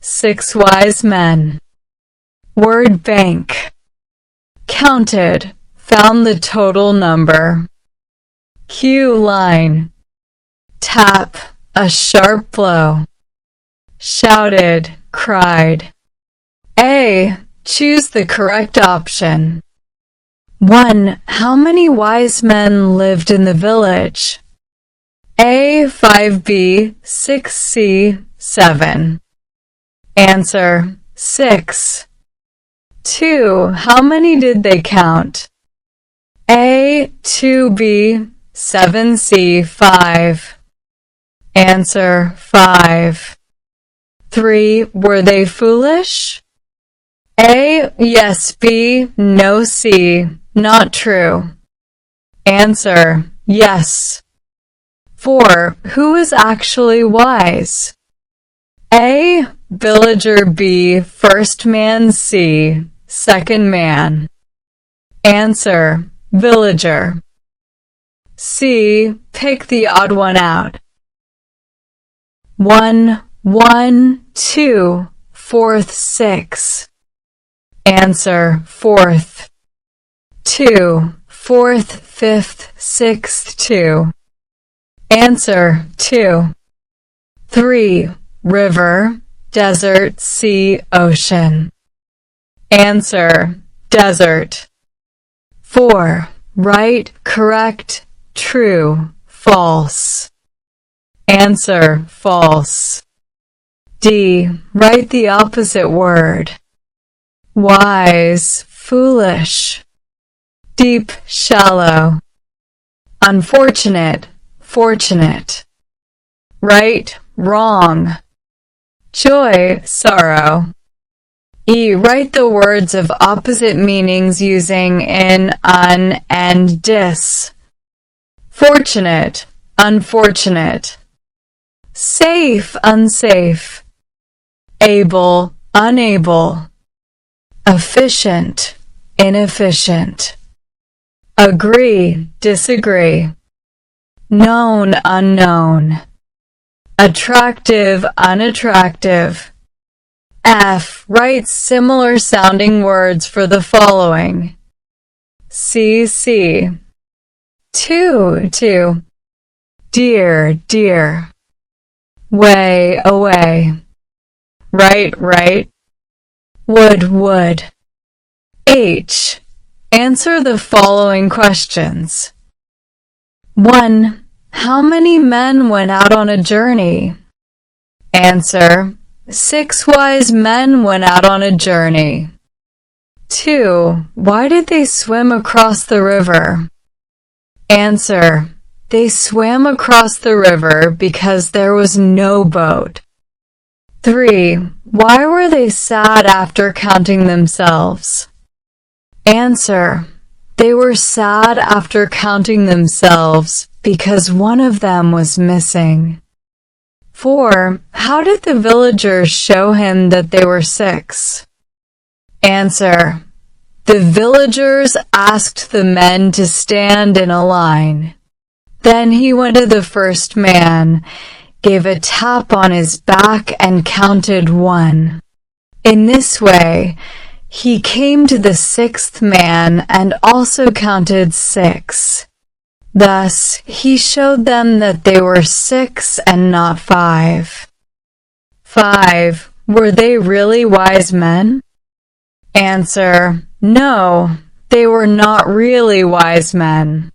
6 wise men. Word bank. Counted, found the total number. Cue line. Tap, a sharp blow. Shouted, cried. A. Choose the correct option. 1. How many wise men lived in the village? A. 5B, 6C, 7. Answer: 6. 2. How many did they count? A. 2B, 7C, 5. Answer: 5. 3. Were they foolish? A. Yes. B. No. C. Not true. Answer: yes. 4. Who is actually wise? A. Villager. B. First man. C. Second man. Answer: villager. C. Pick the odd one out. 1, 1, 2, 4th, 6. Answer: 4th. 2, 4th, 5th, 6th, 2. Answer: 2. 3. River, desert, sea, ocean. Answer: desert. 4. Right, correct, true, false. Answer: false. D. Write the opposite word. Wise, foolish. Deep, shallow. Unfortunate, fortunate. Right, wrong. Joy, sorrow. E. Write the words of opposite meanings using in, un, and dis. Fortunate, unfortunate. Safe, unsafe. Able, unable. Efficient, inefficient. Agree, disagree. Known, unknown. Attractive, unattractive. F. Write similar sounding words for the following. C. 2. Dear, dear. Way, away. Right. Would. H. Answer the following questions. 1. How many men went out on a journey? Answer: 6 wise men went out on a journey. 2. Why did they swim across the river? Answer: they swam across the river because there was no boat. 3. Why were they sad after counting themselves? Answer: they were sad after counting themselves because one of them was missing. 4. How did the villagers show him that they were 6? Answer: the villagers asked the men to stand in a line. Then he went to the first man, gave a tap on his back and counted 1. In this way, he came to the 6th man and also counted 6. Thus, he showed them that they were 6 and not 5. 5. Were they really wise men? Answer: no, they were not really wise men.